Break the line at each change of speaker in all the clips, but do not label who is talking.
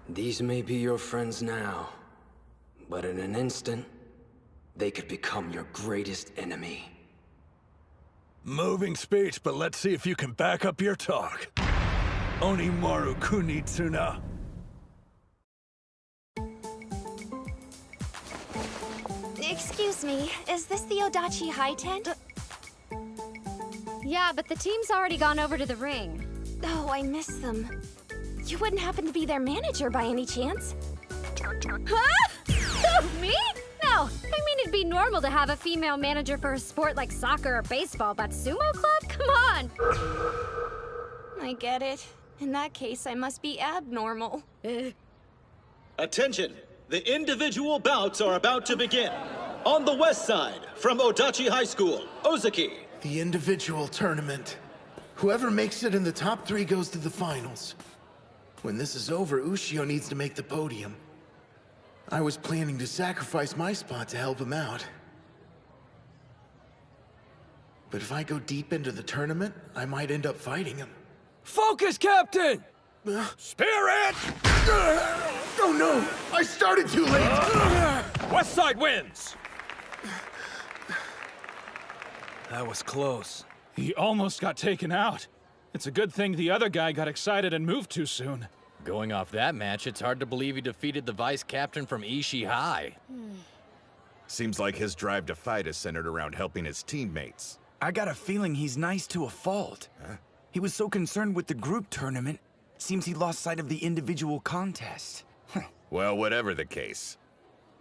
These may be your friends now, but in an instant, they could become your greatest enemy.
Moving speech, but let's see if you can back up your talk. Onimaru Kunitsuna.
Excuse me, is this the Oodachi High tent?
Yeah, but the team's already gone over to the ring.
Oh, I miss them. You wouldn't happen to be their manager by any chance?
Huh? Who, me? No, I mean it'd be normal to have a female manager for a sport like soccer or baseball, but sumo club? Come on!
I get it. In that case, I must be abnormal.
Attention! The individual bouts are about to begin. On the west side, from Oodachi High School, Ozaki.
The individual tournament. Whoever makes it in the top 3 goes to the finals. When this is over, Ushio needs to make the podium. I was planning to sacrifice my spot to help him out. But if I go deep into the tournament, I might end up fighting him.
Focus, Captain! Spirit!
Oh no! I started too late!
West side wins! That was close.
He almost got taken out. It's a good thing the other guy got excited and moved too soon.
Going off that match, it's hard to believe he defeated the vice captain from Oodachi High.
Seems like his drive to fight is centered around helping his teammates.
I got a feeling he's nice to a fault.
Huh?
He was so concerned with the group tournament, seems he lost sight of the individual contest.
Well, whatever the case,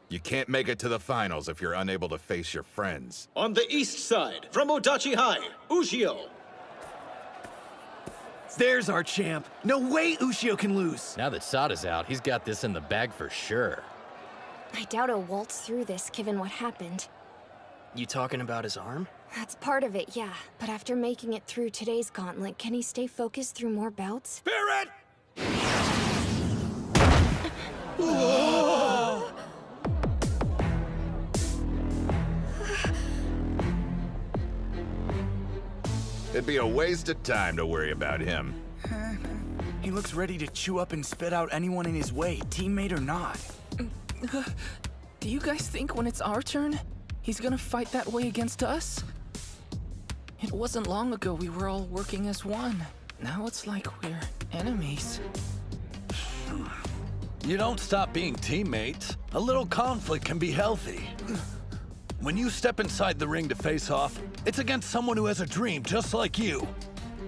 you can't make it to the finals if you're unable to face your friends.
On the east side, from Oodachi High, Ushio.
There's our champ. No way Ushio can lose.
Now that Sada's out, he's got this in the bag for sure.
I doubt he'll waltz through this, given what happened.
You talking about his arm?
That's part of it, yeah. But after making it through today's gauntlet, can he stay focused through more bouts?
Spirit!
It'd be a waste of time to worry about him.
He looks ready to chew up and spit out anyone in his way, teammate or not.
Do you guys think when it's our turn, he's gonna fight that way against us? It wasn't long ago we were all working as one. Now it's like we're enemies.
You don't stop being teammates. A little conflict can be healthy. When you step inside the ring to face off, it's against someone who has a dream just like you.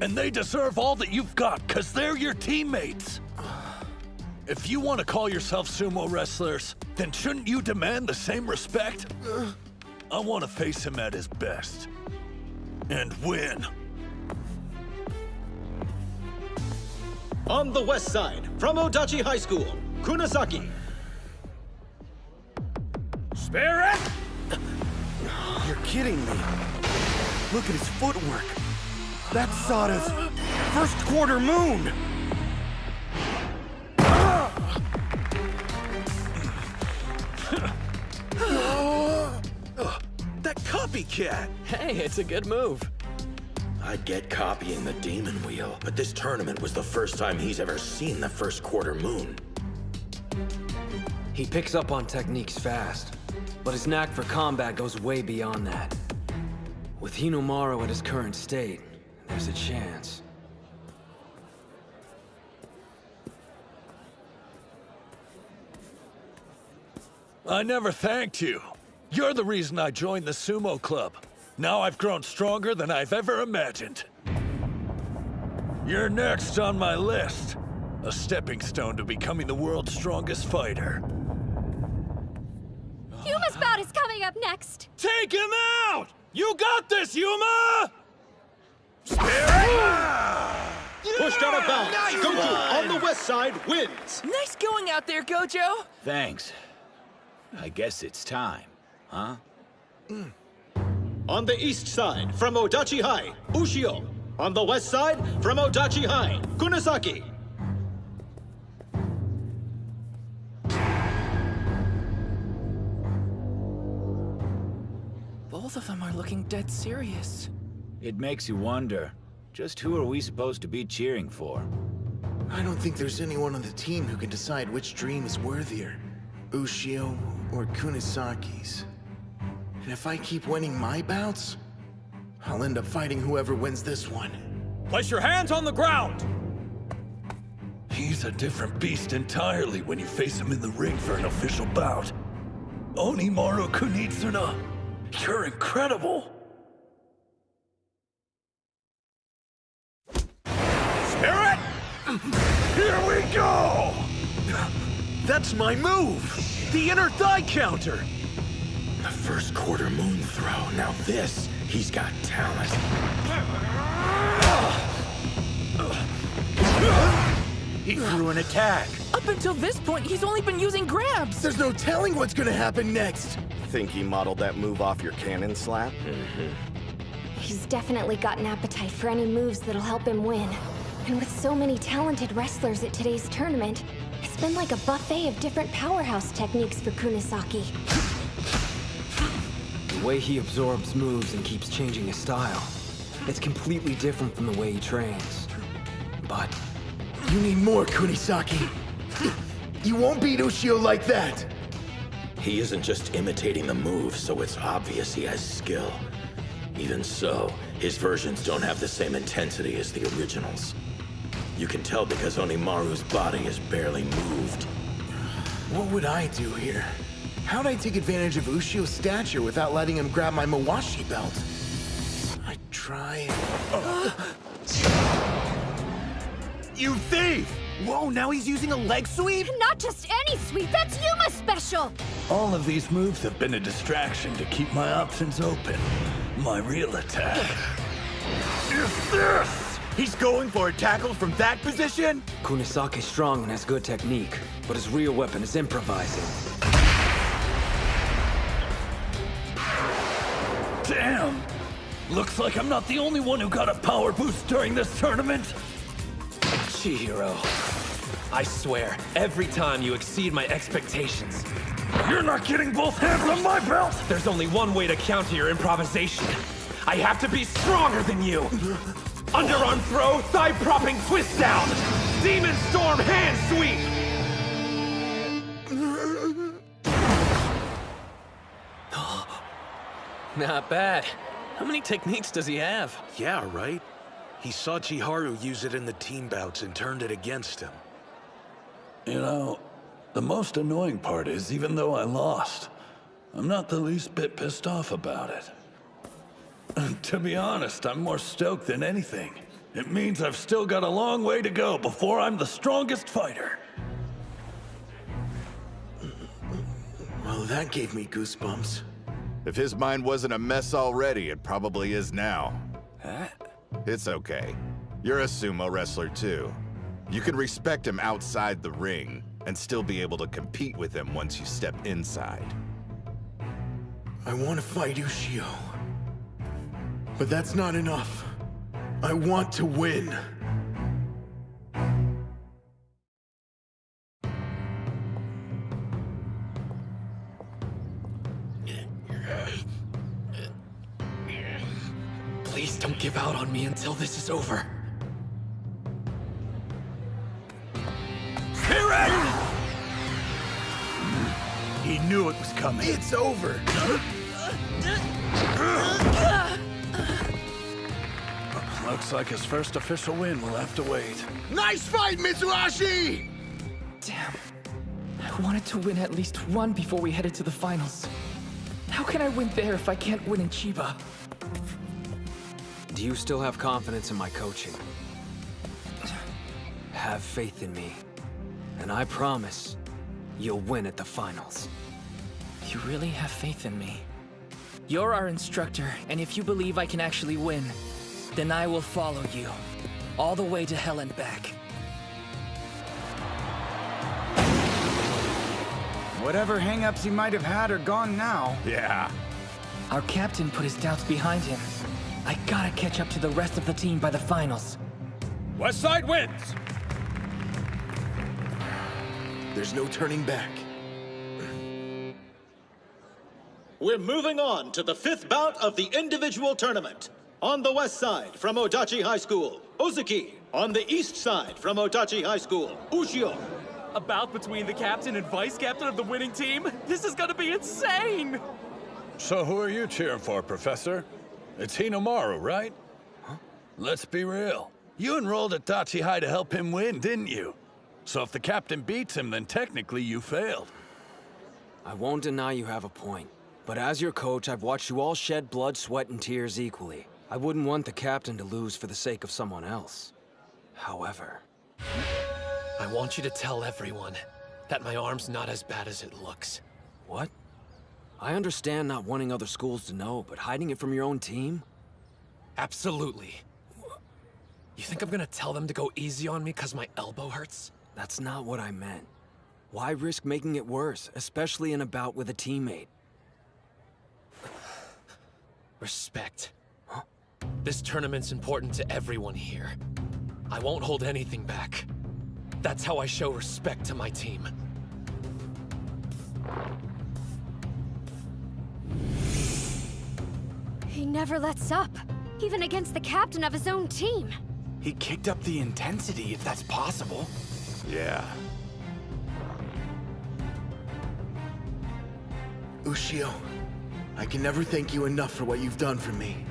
And they deserve all that you've got, because they're your teammates. If you want to call yourself sumo wrestlers, then shouldn't you demand the same respect? I want to face him at his best. And win.
On the west side, from Oodachi High School, Kunasaki.
Spirit!
You're kidding me. Look at his footwork. That's Sada's first quarter moon.
That copycat!
Hey, it's a good move.
I'd get copying the demon wheel, but this tournament was the first time he's ever seen the first quarter moon.
He picks up on techniques fast, but his knack for combat goes way beyond that. With Hinomaru at his current state, there's a chance.
I never thanked you. You're the reason I joined the sumo club. Now I've grown stronger than I've ever imagined. You're next on my list. A stepping stone to becoming the world's strongest fighter.
Yuma's bout is coming up next.
Take him out! You got this, Yuma! Spirit!
Pushed out of bounds. Gojo on the west side wins.
Nice going out there, Gojo!
Thanks. I guess it's time, huh?
On the east side, from Oodachi High, Ushio. On the west side, from Oodachi High, Kunasaki.
Both of them are looking dead serious.
It makes you wonder, just who are we supposed to be cheering for?
I don't think there's anyone on the team who can decide which dream is worthier, Ushio or Kunisaki's. And if I keep winning my bouts, I'll end up fighting whoever wins this one.
Place your hands on the ground!
He's a different beast entirely when you face him in the ring for an official bout. Onimaru Kunitsuna, you're incredible!
Spirit!
Here we go!
That's my move! The inner thigh counter!
The first quarter moon throw. Now this, he's got talent.
He threw an attack.
Up until this point, he's only been using grabs.
There's no telling what's gonna happen next.
Think he modeled that move off your cannon slap?
He's definitely got an appetite for any moves that'll help him win. And with so many talented wrestlers at today's tournament, it's been like a buffet of different powerhouse techniques for Kunisaki.
The way he absorbs moves and keeps changing his style, it's completely different from the way he trains. But
you need more, Kunisaki. You won't beat Ushio like that.
He isn't just imitating the moves, so it's obvious he has skill. Even so, his versions don't have the same intensity as the originals. You can tell because Onimaru's body is barely moved.
What would I do here? How'd I take advantage of Ushio's stature without letting him grab my Mawashi belt? I try.
You thief! Whoa, now he's using a leg sweep?
Not just any sweep, that's Yuma's special!
All of these moves have been a distraction to keep my options open. My real attack is this!
He's going for a tackle from that position?
Kunisaki's strong and has good technique, but his real weapon is improvising.
Damn! Looks like I'm not the only one who got a power boost during this tournament.
Chihiro, I swear, every time you exceed my expectations.
You're not getting both hands on my belt!
There's only one way to counter your improvisation. I have to be stronger than you! Underarm throw, thigh propping twist down! Demon Storm hand sweep! Not bad. How many techniques does he have?
Yeah, right? He saw Chiharu use it in the team bouts and turned it against him.
You know, the most annoying part is, even though I lost, I'm not the least bit pissed off about it. To be honest, I'm more stoked than anything. It means I've still got a long way to go before I'm the strongest fighter.
Well, that gave me goosebumps.
If his mind wasn't a mess already, it probably is now.
Huh?
It's okay. You're a sumo wrestler too. You can respect him outside the ring and still be able to compete with him once you step inside.
I want to fight Ushio. But that's not enough. I want to win.
Please don't give out on me until this is over.
Spirit! He knew it was coming.
It's over.
Looks like his first official win will have to wait.
Nice fight, Mitsuhashi!
Damn. I wanted to win at least one before we headed to the finals. How can I win there if I can't win in Chiba?
Do you still have confidence in my coaching? Have faith in me, and I promise you'll win at the finals.
You really have faith in me? You're our instructor, and if you believe I can actually win, then I will follow you, all the way to hell and back.
Whatever hang-ups he might have had are gone now.
Yeah.
Our captain put his doubts behind him. I gotta catch up to the rest of the team by the finals.
West Side wins!
There's no turning back.
We're moving on to the 5th bout of the individual tournament. On the west side, from Oodachi High School, Ozuki. On the east side, from Oodachi High School, Ushio.
A bout between the captain and vice captain of the winning team? This is gonna be insane!
So who are you cheering for, Professor? It's Hinomaru, right? Huh? Let's be real. You enrolled at Dachi High to help him win, didn't you? So if the captain beats him, then technically you failed.
I won't deny you have a point. But as your coach, I've watched you all shed blood, sweat, and tears equally. I wouldn't want the captain to lose for the sake of someone else. However...
I want you to tell everyone that my arm's not as bad as it looks.
What? I understand not wanting other schools to know, but hiding it from your own team?
Absolutely. You think I'm gonna tell them to go easy on me because my elbow hurts?
That's not what I meant. Why risk making it worse, especially in a bout with a teammate?
Respect. Huh? This tournament's important to everyone here. I won't hold anything back. That's how I show respect to my team.
He never lets up, even against the captain of his own team.
He kicked up the intensity, if that's possible.
Yeah.
Ushio, I can never thank you enough for what you've done for me.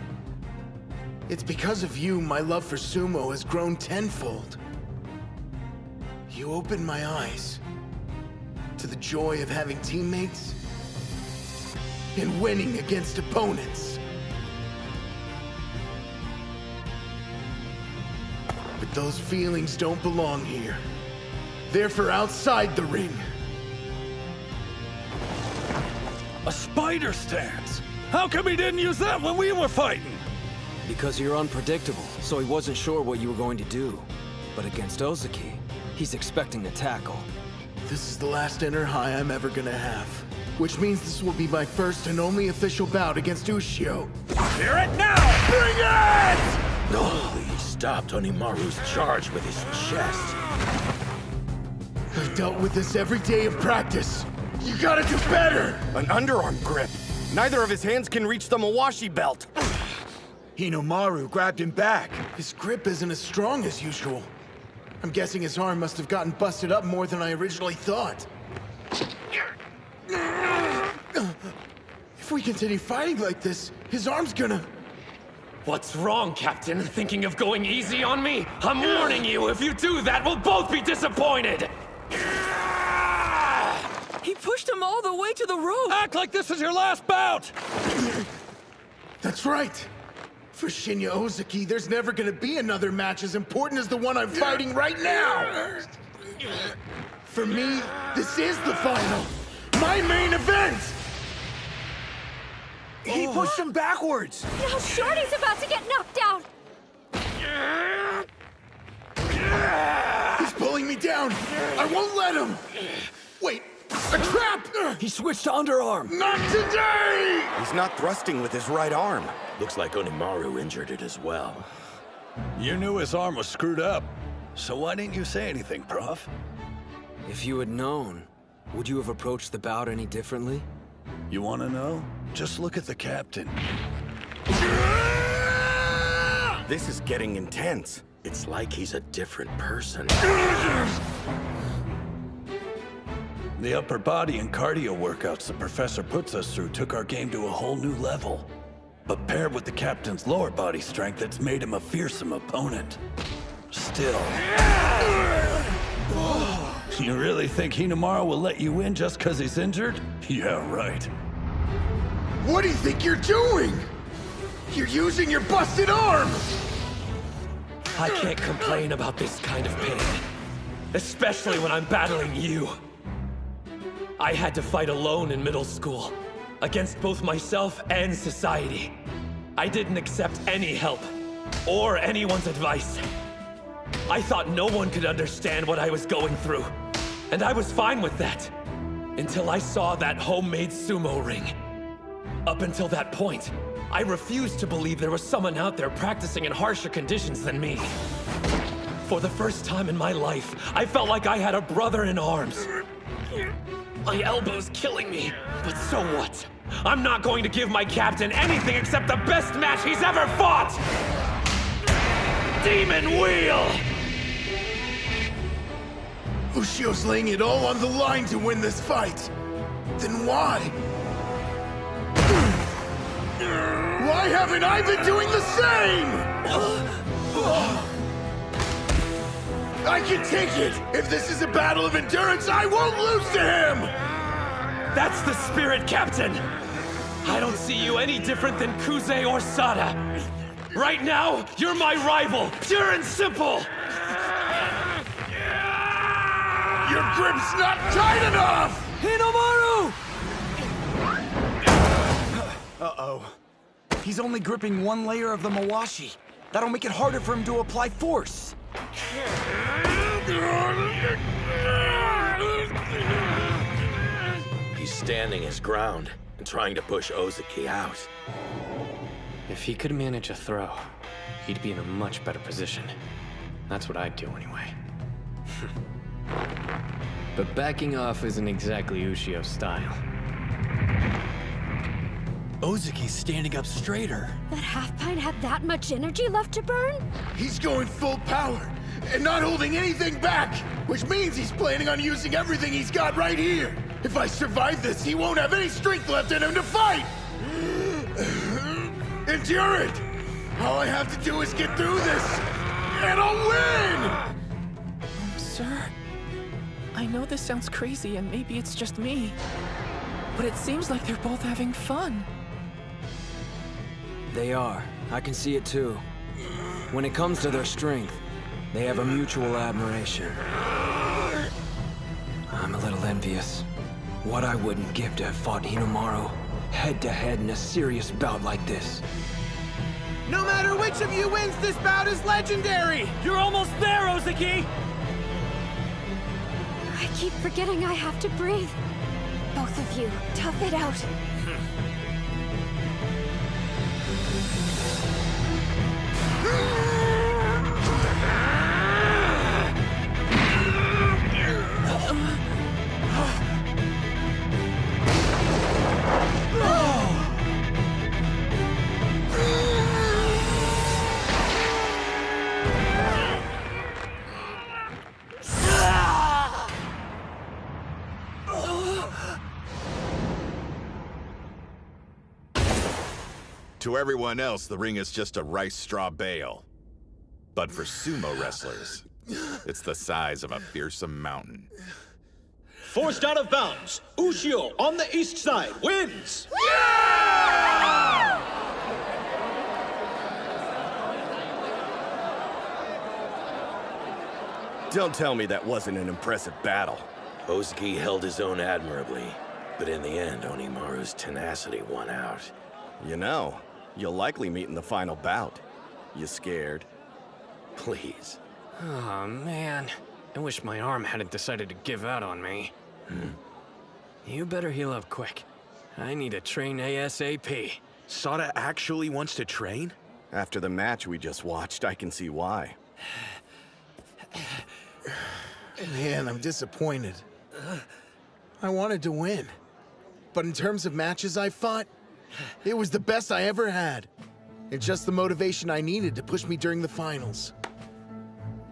It's because of you my love for sumo has grown tenfold. You opened my eyes to the joy of having teammates and winning against opponents. But those feelings don't belong here. They're for outside the ring.
A spider stance! How come he didn't use that when we were fighting?
Because you're unpredictable, so he wasn't sure what you were going to do. But against Ozaki, he's expecting a tackle.
This is the last inner high I'm ever gonna have. Which means this will be my first and only official bout against Ushio.
Hear it now!
Bring it!
Oh, he stopped Onimaru's charge with his chest.
I've dealt with this every day of practice. You gotta do better!
An underarm grip. Neither of his hands can reach the Mawashi belt.
Hinomaru grabbed him back.
His grip isn't as strong as usual. I'm guessing his arm must have gotten busted up more than I originally thought. If we continue fighting like this, his arm's gonna...
What's wrong, Captain? Thinking of going easy on me? I'm warning you, if you do that, we'll both be disappointed!
He pushed him all the way to the rope!
Act like this is your last bout!
That's right. For Shinya Ozaki, there's never gonna be another match as important as the one I'm fighting right now! For me, this is the final! My main event!
He pushed him backwards!
Now Shorty's about to get knocked out!
He's pulling me down! I won't let him! Wait, a trap!
He switched to underarm!
Not today!
He's not thrusting with his right arm.
Looks like Onimaru injured it as well.
You knew his arm was screwed up. So why didn't you say anything, Prof?
If you had known, would you have approached the bout any differently?
You want to know? Just look at the captain.
This is getting intense.
It's like he's a different person.
The upper body and cardio workouts the professor puts us through took our game to a whole new level. But paired with the captain's lower body strength, it's made him a fearsome opponent. Still. You really think Hinomaru will let you win just because he's injured? Yeah, right.
What do you think you're doing? You're using your busted arm!
I can't complain about this kind of pain. Especially when I'm battling you. I had to fight alone in middle school. Against both myself and society. I didn't accept any help. Or anyone's advice. I thought no one could understand what I was going through. And I was fine with that. Until I saw that homemade sumo ring. Up until that point, I refused to believe there was someone out there practicing in harsher conditions than me. For the first time in my life, I felt like I had a brother in arms. My elbow's killing me, but so what? I'm not going to give my captain anything except the best match he's ever fought!
demon wheel!
Ushio's laying it all on the line to win this fight. Then why? Why haven't I been doing the same? I can take it! If this is a battle of endurance, I won't lose to him!
That's the spirit, Captain! I don't see you any different than Kuze or Sada. Right now, you're my rival, pure and simple!
Your grip's not tight enough!
Hinomaru! Uh-oh. He's only gripping one layer of the Mawashi. That'll make it harder for him to apply force.
He's standing his ground and trying to push Ozaki out.
If he could manage a throw, he'd be in a much better position. That's what I'd do anyway. But backing off isn't exactly Ushio's style.
Ozaki's standing up straighter.
That half-pint had that much energy left to burn?
He's going full power and not holding anything back, which means he's planning on using everything he's got right here. If I survive this, he won't have any strength left in him to fight! Endure it! All I have to do is get through this, and I'll win!
Sir, I know this sounds crazy and maybe it's just me, but it seems like they're both having fun.
They are. I can see it too. When it comes to their strength, they have a mutual admiration. I'm a little envious. What I wouldn't give to have fought Hinomaru head-to-head in a serious bout like this.
No matter which of you wins, this bout is legendary!
You're almost there, Ozaki!
I keep forgetting I have to breathe. Both of you, tough it out.
To everyone else, the ring is just a rice straw bale. But for sumo wrestlers, it's the size of a fearsome mountain.
Forced out of bounds, Ushio on the east side wins!
Don't tell me that wasn't an impressive battle.
Ozaki held his own admirably, but in the end, Onimaru's tenacity won out.
You know, you'll likely meet in the final bout. You scared?
Please.
Oh, man. I wish my arm hadn't decided to give out on me. You better heal up quick. I need to train ASAP.
Sada actually wants to train?
After the match we just watched, I can see why.
Man, I'm disappointed. I wanted to win. But in terms of matches I fought, it was the best I ever had. It's just the motivation I needed to push me during the finals.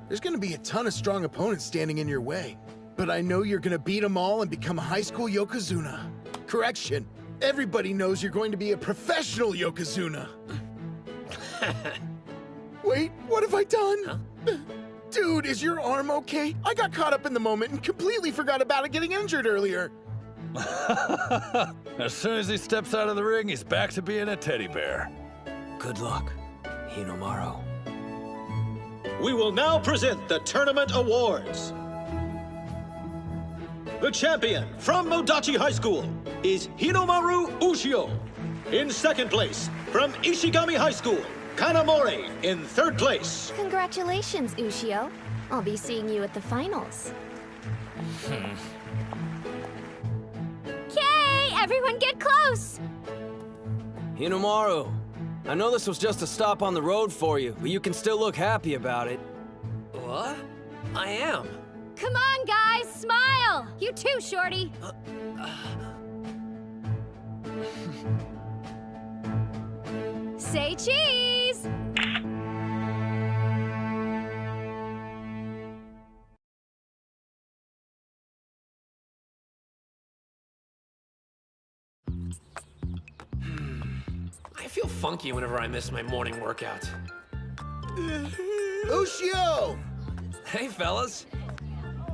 There's gonna be a ton of strong opponents standing in your way, but I know you're gonna beat them all and become a high school Yokozuna. Correction, everybody knows you're going to be a professional Yokozuna. Wait, what have I done? Huh? Dude, is your arm okay? I got caught up in the moment and completely forgot about it getting injured earlier.
As soon as he steps out of the ring, he's back to being a teddy bear.
Good luck, Hinomaru.
We will now present the tournament awards. The champion from Oodachi High School is Hinomaru Ushio. In second place, from Ishigami High School, Kanamori in third place.
Congratulations, Ushio. I'll be seeing you at the finals.
Okay, everyone get close!
Hinomaru, I know this was just a stop on the road for you, but you can still look happy about it.
What? I am.
Come on, guys, smile! You too, Shorty. Say cheese!
I feel funky whenever I miss my morning workout.
Ushio!
Hey, fellas.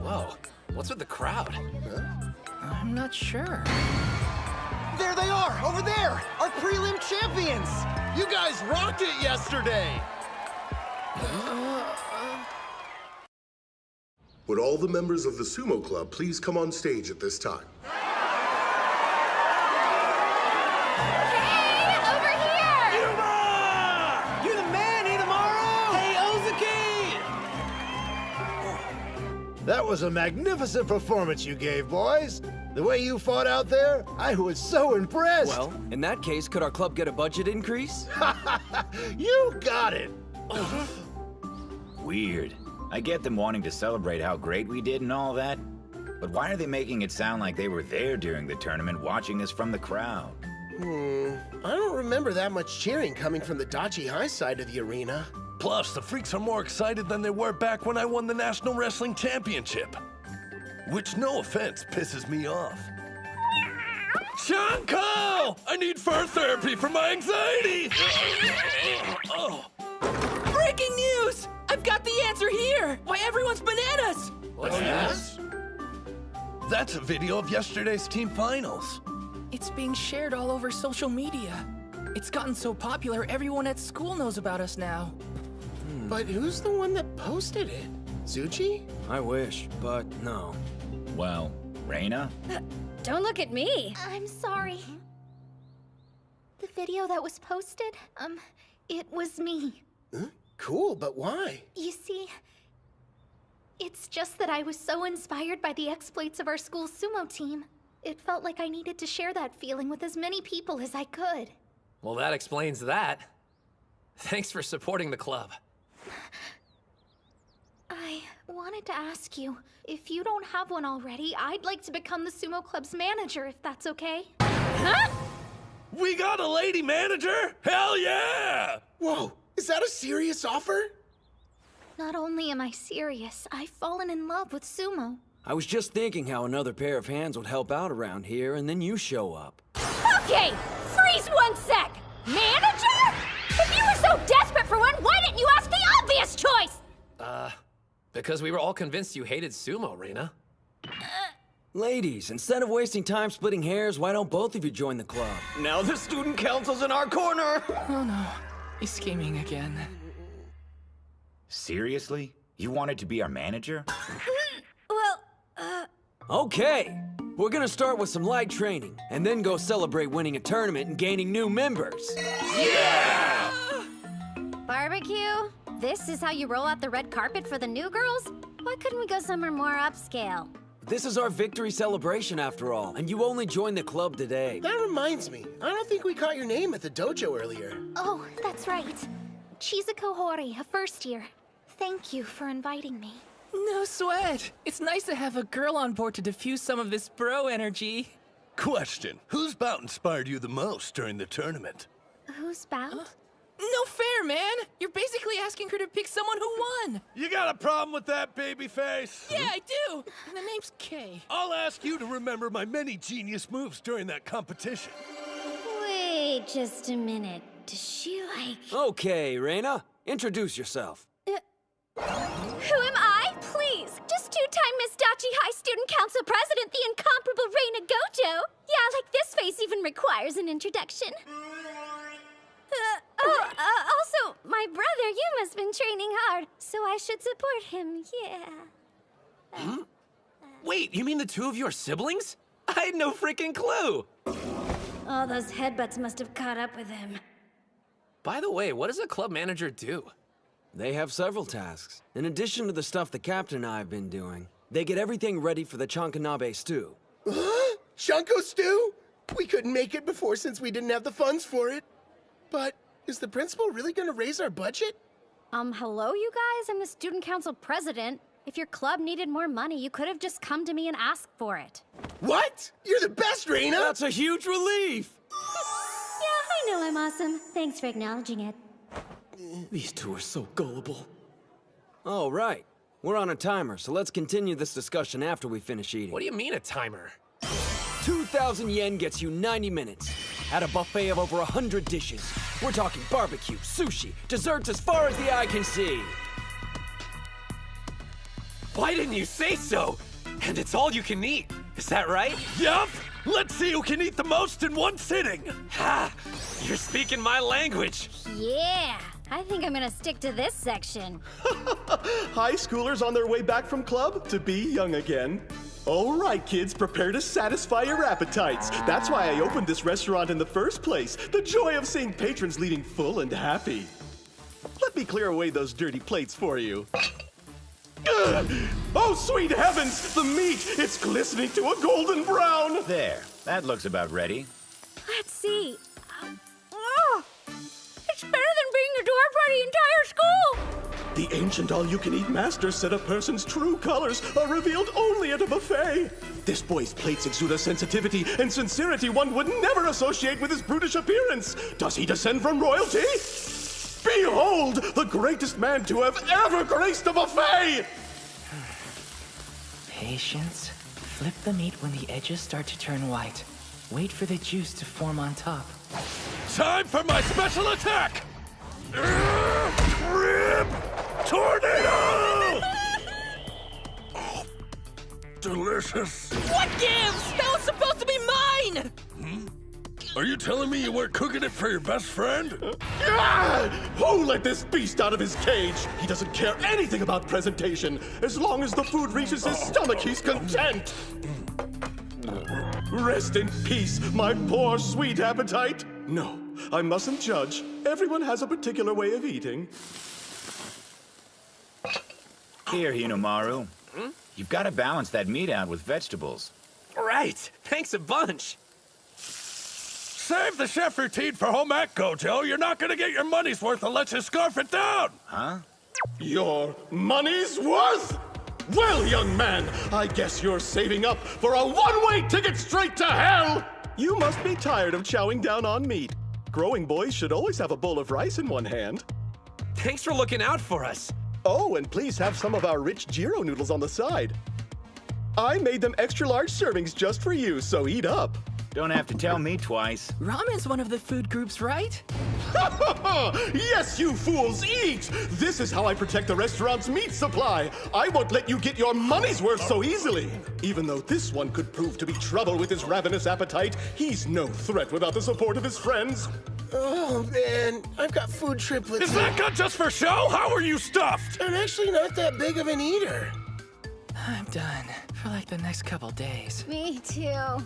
Whoa, what's with the crowd?
I'm not sure.
There they are, over there! Our prelim champions! You guys rocked it yesterday!
Would all the members of the Sumo Club please come on stage at this time?
Hey, over here!
You're the man, Hinomaru!
Hey, Ozaki! That was a magnificent performance you gave, boys. The way you fought out there, I was so impressed.
Well, in that case, could our club get a budget increase?
You got it!
Weird. I get them wanting to celebrate how great we did and all that, but why are they making it sound like they were there during the tournament watching us from the crowd?
I don't remember that much cheering coming from the Oodachi High side of the arena.
Plus, the freaks are more excited than they were back when I won the National Wrestling Championship. Which, no offense, pisses me off. Chanko! I need fur therapy for my anxiety! Oh.
Breaking news! I've got the answer here! Why everyone's bananas!
What's this? That's a video of yesterday's team finals.
It's being shared all over social media. It's gotten so popular, everyone at school knows about us now.
But who's the one that posted it? Zuchi?
I wish, but no.
Well, Reina?
Don't look at me.
I'm sorry. The video that was posted, it was me.
Huh? Cool, but why?
You see, it's just that I was so inspired by the exploits of our school's sumo team. It felt like I needed to share that feeling with as many people as I could.
Well, that explains that. Thanks for supporting the club.
I wanted to ask you, if you don't have one already, I'd like to become the sumo club's manager, if that's okay.
Huh?
We got a lady manager? Hell yeah!
Whoa, is that a serious offer?
Not only am I serious, I've fallen in love with sumo.
I was just thinking how another pair of hands would help out around here, and then you show up.
Okay, freeze 1 sec! Manager? If you were so desperate for one, why didn't you ask the obvious choice?
Because we were all convinced you hated sumo, Reina.
Ladies, instead of wasting time splitting hairs, why don't both of you join the club?
Now the student council's in our corner!
Oh no, he's scheming again.
Seriously? You wanted to be our manager?
Okay, we're gonna start with some light training, and then go celebrate winning a tournament and gaining new members.
Yeah! Barbecue? This is how you roll out the red carpet for the new girls? Why couldn't we go somewhere more upscale?
This is our victory celebration after all, and you only joined the club today.
That reminds me, I don't think we caught your name at the dojo earlier.
Oh, that's right. Chizuko Hori, a first year. Thank you for inviting me.
No sweat. It's nice to have a girl on board to diffuse some of this bro energy.
Question, whose bout inspired you the most during the tournament?
Whose bout?
No fair, man! You're basically asking her to pick someone who won!
You got a problem with that, babyface?
Yeah, I do! And the name's Kay.
I'll ask you to remember my many genius moves during that competition.
Wait just a minute. Does she like...
Okay, Reina, introduce yourself.
Who am I? Please! Just two-time Miss Oodachi High Student Council President, the incomparable Reina Gojo! Yeah, like this face even requires an introduction. Also, my brother, you must have been training hard, so I should support him, yeah.
Wait, you mean the two of you are siblings? I had no freaking clue!
All those headbutts must have caught up with him.
By the way, what does a club manager do?
They have several tasks. In addition to the stuff the captain and I have been doing, they get everything ready for the Chankanabe stew.
Huh? Chanko stew? We couldn't make it before since we didn't have the funds for it. But is the principal really gonna raise our budget?
Hello, you guys? I'm the student council president. If your club needed more money, you could have just come to me and asked for it.
What? You're the best, Reina!
That's a huge relief!
Yeah, I know I'm awesome. Thanks for acknowledging it.
These two are so gullible.
All right. We're on a timer, so let's continue this discussion after we finish eating.
What do you mean a timer?
2,000 yen gets you 90 minutes. At a buffet of over 100 dishes. We're talking barbecue, sushi, desserts as far as the eye can see.
Why didn't you say so? And it's all you can eat. Is that right?
Yup! Let's see who can eat the most in one sitting!
Ha! You're speaking my language.
Yeah, I think I'm gonna stick to this section.
High schoolers on their way back from club to be young again. All right, kids, prepare to satisfy your appetites. That's why I opened this restaurant in the first place. The joy of seeing patrons leaving full and happy. Let me clear away those dirty plates for you. Ugh. Oh, sweet heavens! The meat! It's glistening to a golden brown!
There. That looks about ready.
Let's see. It's better than being the door for the entire school!
The ancient all-you-can-eat master said a person's true colors are revealed only at a buffet. This boy's plates exude a sensitivity and sincerity one would never associate with his brutish appearance. Does he descend from royalty? Behold, the greatest man to have ever graced a buffet!
Patience. Flip the meat when the edges start to turn white. Wait for the juice to form on top.
Time for my special attack! Rib Tornado! Oh, delicious.
What gives? That was supposed to be mine!
Are you telling me you weren't cooking it for your best friend?
Who let this beast out of his cage? He doesn't care anything about presentation. As long as the food reaches his stomach, he's content. Rest in peace, my poor sweet appetite. No, I mustn't judge. Everyone has a particular way of eating.
Here, Hinomaru. You've got to balance that meat out with vegetables.
Right. Thanks a bunch.
Save the chef routine for home ec, Gojo. You're not gonna get your money's worth unless you scarf it down.
Huh?
Your money's worth? Well, young man, I guess you're saving up for a one-way ticket straight to hell! You must be tired of chowing down on meat. Growing boys should always have a bowl of rice in one hand.
Thanks for looking out for us.
Oh, and please have some of our rich gyro noodles on the side. I made them extra-large servings just for you, so eat up.
Don't have to tell me twice.
Ramen's one of the food groups, right?
Yes, you fools, eat! This is how I protect the restaurant's meat supply. I won't let you get your money's worth so easily. Even though this one could prove to be trouble with his ravenous appetite, he's no threat without the support of his friends.
Oh, man, I've got food triplets.
Is that gun just for show? How are you stuffed?
I'm actually not that big of an eater.
I'm done for like the next couple days.
Me too.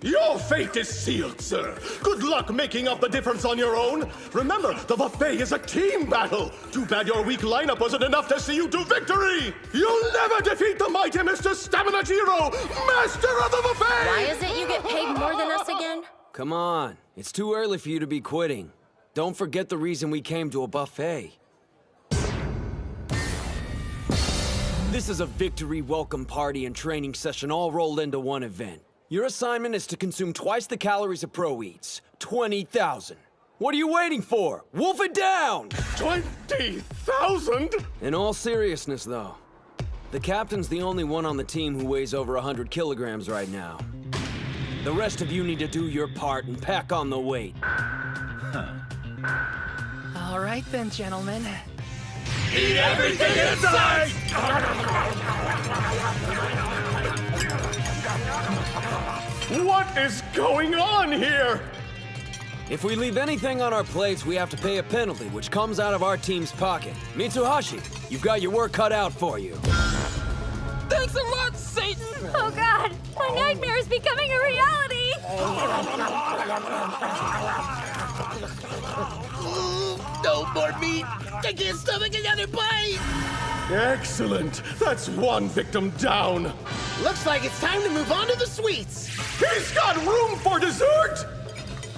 Your fate is sealed, sir. Good luck making up the difference on your own. Remember, the buffet is a team battle. Too bad your weak lineup wasn't enough to see you to victory. You'll never defeat the mighty Mr. Stamina Jiro, master of the buffet!
Why is it you get paid more than us again?
Come on, it's too early for you to be quitting. Don't forget the reason we came to a buffet. This is a victory welcome party and training session all rolled into one event. Your assignment is to consume twice the calories of Pro Eats. 20,000. What are you waiting for? Wolf it down!
20,000?
In all seriousness, though, the captain's the only one on the team who weighs over 100 kilograms right now. The rest of you need to do your part and pack on the weight.
All right then, gentlemen.
Eat everything in sight!
What is going on here?
If we leave anything on our plates, we have to pay a penalty, which comes out of our team's pocket. Mitsuhashi, you've got your work cut out for you.
Thanks a lot, Satan!
Oh god, my nightmare is becoming a reality!
No more meat! I can't stomach another bite!
Excellent! That's one victim down!
Looks like it's time to move on to the sweets!
He's got room for dessert!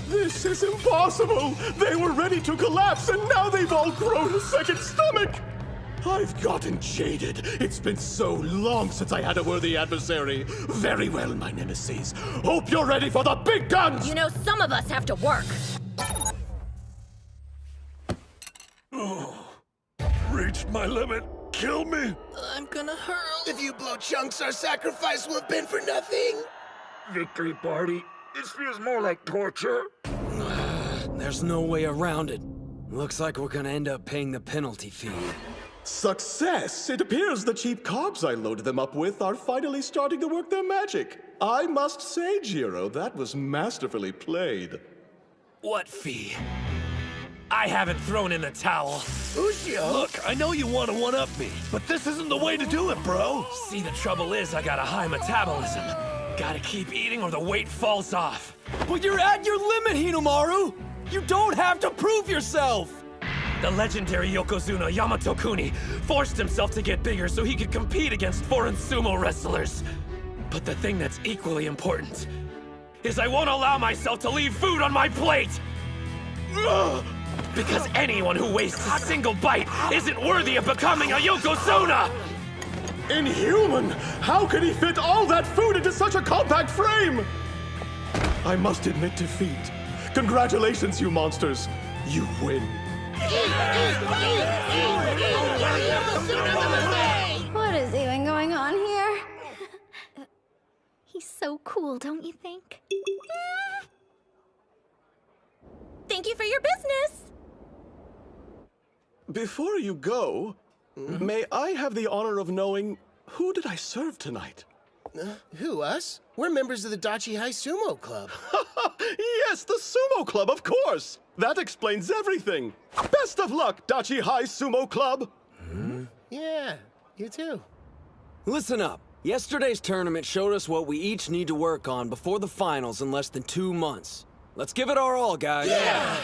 This is impossible! They were ready to collapse and now they've all grown a second stomach! I've gotten jaded. It's been so long since I had a worthy adversary. Very well, my nemesis. Hope you're ready for the big guns!
You know, some of us have to work.
Oh, reached my limit. Kill me.
I'm gonna hurl.
If you blow chunks, our sacrifice will have been for nothing.
Victory party? This feels more like torture. There's no way around it. Looks like we're gonna end up paying the penalty fee.
Success! It appears the cheap carbs I loaded them up with are finally starting to work their magic. I must say, Jiro, that was masterfully played.
What fee? I haven't thrown in the towel.
Ushio!
Look, I know you want to one-up me, but this isn't the way to do it, bro.
See, the trouble is I got a high metabolism. Gotta keep eating or the weight falls off.
But you're at your limit, Hinomaru! You don't have to prove yourself!
The legendary Yokozuna Yamato Kuni forced himself to get bigger so he could compete against foreign sumo wrestlers. But the thing that's equally important is I won't allow myself to leave food on my plate! Ugh! Because anyone who wastes a single bite isn't worthy of becoming a Yokozuna!
Inhuman! How could he fit all that food into such a compact frame? I must admit defeat. Congratulations, you monsters. You win.
What is even going on here? He's so cool, don't you think? Thank you for your business!
Before you go, may I have the honor of knowing who did I serve tonight?
Who, us? We're members of the Oodachi High Sumo Club.
Yes, the Sumo Club, of course! That explains everything! Best of luck, Oodachi High Sumo Club!
Yeah, you too.
Listen up. Yesterday's tournament showed us what we each need to work on before the finals in less than 2 months. Let's give it our all, guys.
Yeah!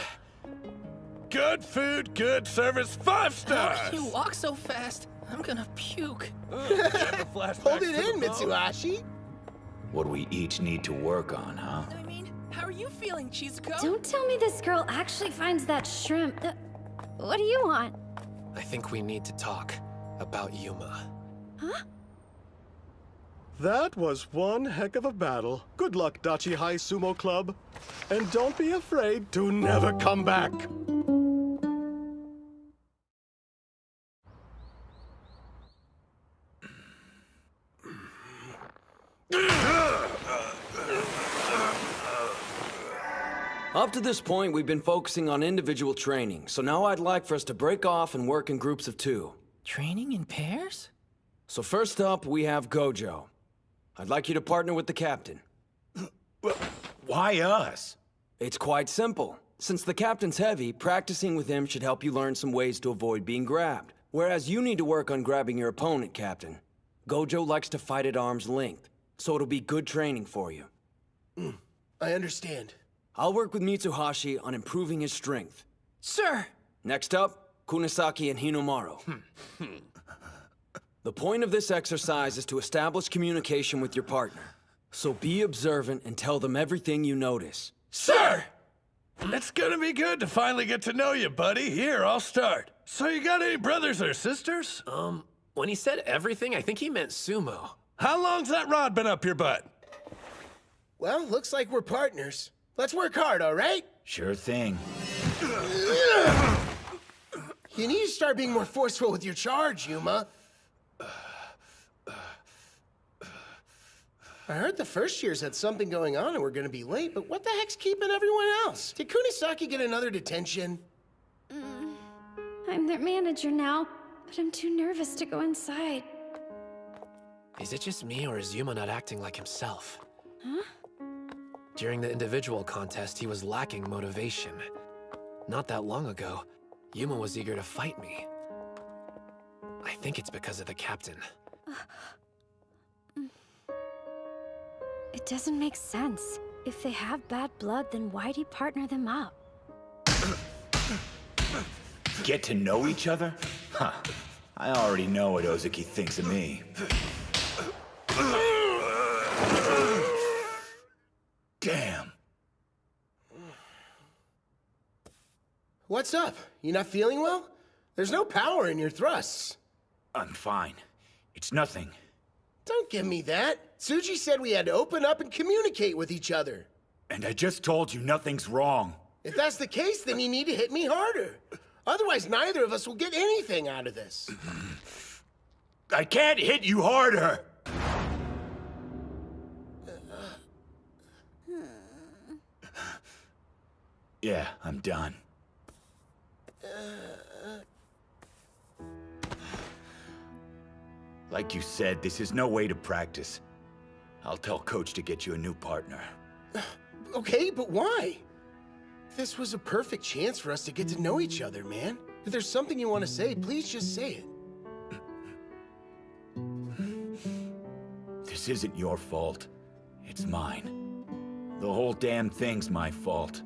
Good food, good service, 5 stars!
How can you walk so fast? I'm gonna puke.
Hold it in, Mitsuhashi.
What we each need to work on, huh?
I mean, how are you feeling, Chizuko?
Don't tell me this girl actually finds that shrimp. What do you want?
I think we need to talk about Yuma.
Huh?
That was one heck of a battle. Good luck, Oodachi High Sumo Club. And don't be afraid to never come back.
Up to this point, we've been focusing on individual training, so now I'd like for us to break off and work in groups of 2.
Training in pairs?
So first up, we have Gojo. I'd like you to partner with the captain.
Why us?
It's quite simple. Since the captain's heavy, practicing with him should help you learn some ways to avoid being grabbed. Whereas you need to work on grabbing your opponent, Captain. Gojo likes to fight at arm's length, so it'll be good training for you.
I understand.
I'll work with Mitsuhashi on improving his strength.
Sir!
Next up, Kunisaki and Hinomaru. The point of this exercise is to establish communication with your partner. So be observant and tell them everything you notice.
Sir! It's gonna be good to finally get to know you, buddy. Here, I'll start. So you got any brothers or sisters?
When he said everything, I think he meant sumo.
How long's that rod been up your butt?
Well, looks like we're partners. Let's work hard, all right?
Sure thing.
You need to start being more forceful with your charge, Yuma. I heard the first years had something going on and we're gonna be late, but what the heck's keeping everyone else? Did Kunisaki get another detention?
I'm their manager now, but I'm too nervous to go inside.
Is it just me, or is Yuma not acting like himself?
Huh?
During the individual contest, he was lacking motivation. Not that long ago, Yuma was eager to fight me. I think it's because of the captain.
It doesn't make sense. If they have bad blood, then why'd he partner them up?
Get to know each other? Huh. I already know what Ozaki thinks of me. Damn.
What's up? You not feeling well? There's no power in your thrusts.
I'm fine. It's nothing.
Don't give me that. Tsuji said we had to open up and communicate with each other.
And I just told you nothing's wrong.
If that's the case, then you need to hit me harder. Otherwise, neither of us will get anything out of this.
I can't hit you harder! Yeah, I'm done. Like you said, this is no way to practice. I'll tell Coach to get you a new partner.
Okay, but why? This was a perfect chance for us to get to know each other, man. If there's something you want to say, please just say it.
This isn't your fault. It's mine. The whole damn thing's my fault.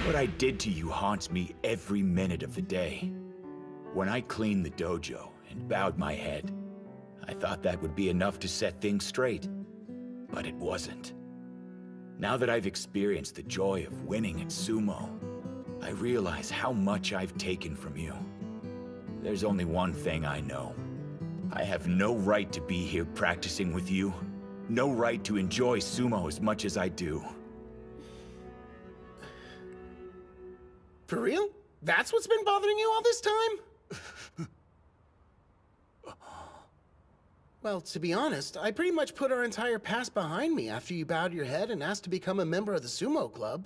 What I did to you haunts me every minute of the day. When I cleaned the dojo and bowed my head, I thought that would be enough to set things straight. But it wasn't. Now that I've experienced the joy of winning at sumo, I realize how much I've taken from you. There's only one thing I know. I have no right to be here practicing with you. No right to enjoy sumo as much as I do.
For real? That's what's been bothering you all this time? Well, to be honest, I pretty much put our entire past behind me after you bowed your head and asked to become a member of the sumo club.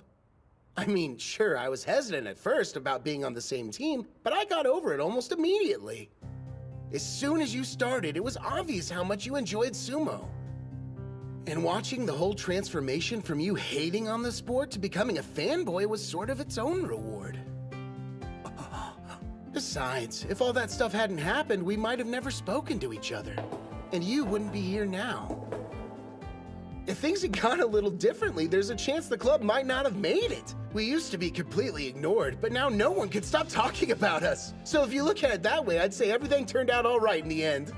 I mean, sure, I was hesitant at first about being on the same team, but I got over it almost immediately. As soon as you started, it was obvious how much you enjoyed sumo. And watching the whole transformation from you hating on the sport to becoming a fanboy was sort of its own reward. Besides, if all that stuff hadn't happened, we might have never spoken to each other. And you wouldn't be here now. If things had gone a little differently, there's a chance the club might not have made it. We used to be completely ignored, but now no one can stop talking about us. So if you look at it that way, I'd say everything turned out all right in the end.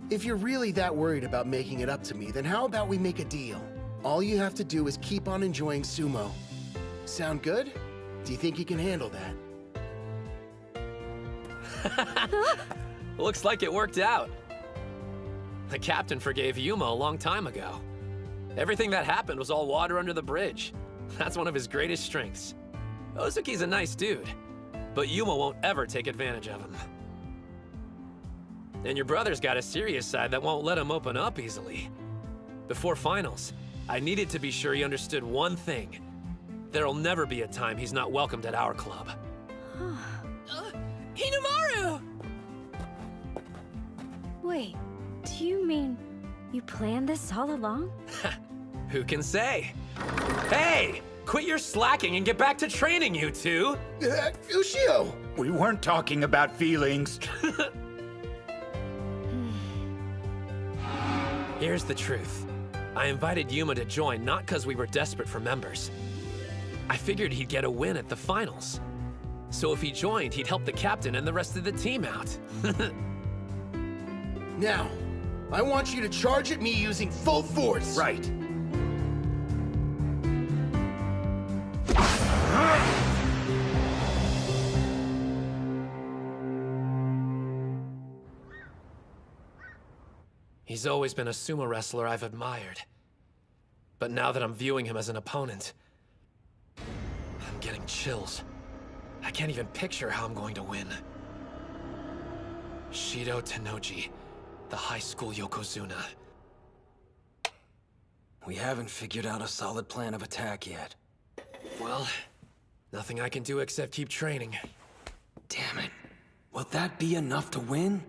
If you're really that worried about making it up to me, then how about we make a deal? All you have to do is keep on enjoying sumo. Sound good? Do you think you can handle that?
Looks like it worked out. The captain forgave Yumo a long time ago. Everything that happened was all water under the bridge. That's one of his greatest strengths. Ozuki's a nice dude, but Yumo won't ever take advantage of him. And your brother's got a serious side that won't let him open up easily. Before finals, I needed to be sure he understood one thing. There'll never be a time he's not welcomed at our club.
Hinomaru! Wait, do you mean you planned this all along?
Who can say? Hey! Quit your slacking and get back to training, you two!
Ushio!
We weren't talking about feelings.
Here's the truth. I invited Yuma to join not because we were desperate for members. I figured he'd get a win at the finals. So if he joined, he'd help the captain and the rest of the team out.
Now, I want you to charge at me using full force.
Right.
He's always been a sumo wrestler I've admired. But now that I'm viewing him as an opponent, I'm getting chills. I can't even picture how I'm going to win. Shido Tennoji, the high school Yokozuna.
We haven't figured out a solid plan of attack yet.
Well, nothing I can do except keep training.
Damn it. Will that be enough to win?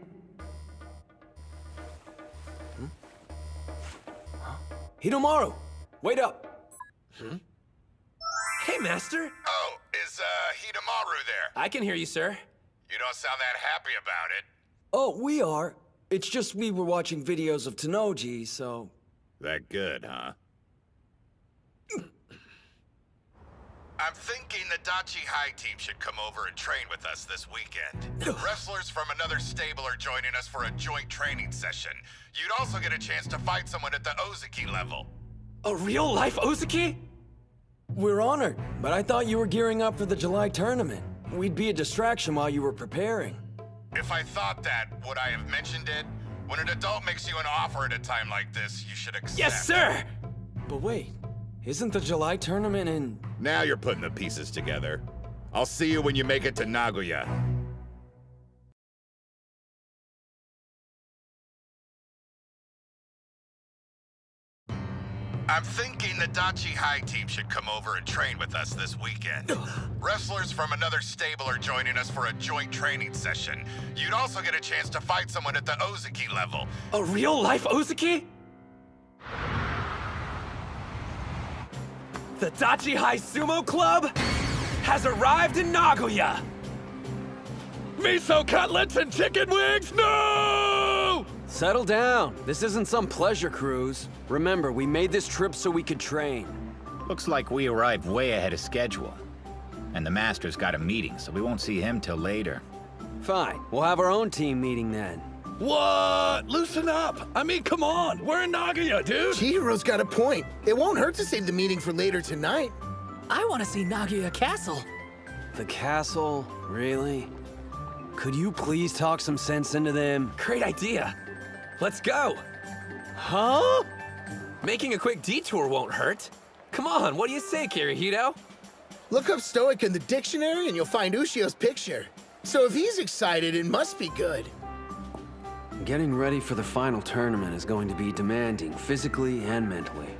Hinomaru! Wait up!
Hey, Master!
Oh, is Hinomaru there?
I can hear you, sir.
You don't sound that happy about it.
Oh, we are. It's just we were watching videos of Tennoji, so...
That good, huh? I'm thinking the Oodachi High team should come over and train with us this weekend. Wrestlers from another stable are joining us for a joint training session. You'd also get a chance to fight someone at the Ozuki level.
A real-life Ozuki?
We're honored, but I thought you were gearing up for the July tournament. We'd be a distraction while you were preparing.
If I thought that, would I have mentioned it? When an adult makes you an offer at a time like this, you should accept.
Yes, sir!
But wait, isn't the July tournament in...
Now you're putting the pieces together. I'll see you when you make it to Nagoya. I'm thinking the Oodachi High team should come over and train with us this weekend. Wrestlers from another stable are joining us for a joint training session. You'd also get a chance to fight someone at the Oozachi level.
A real-life Oozachi? The Oodachi High Sumo Club has arrived in Nagoya!
Miso cutlets and chicken wings? No!
Settle down. This isn't some pleasure cruise. Remember, we made this trip so we could train.
Looks like we arrived way ahead of schedule. And the Master's got a meeting, so we won't see him till later.
Fine. We'll have our own team meeting then.
What? Loosen up. I mean, come on. We're in Nagoya, dude.
Chihiro's got a point. It won't hurt to save the meeting for later tonight.
I want to see Nagoya Castle.
The castle? Really? Could you please talk some sense into them?
Great idea. Let's go.
Huh?
Making a quick detour won't hurt. Come on, what do you say, Kirihito?
Look up Stoic in the dictionary and you'll find Ushio's picture. So if he's excited, it must be good.
Getting ready for the final tournament is going to be demanding, physically and mentally.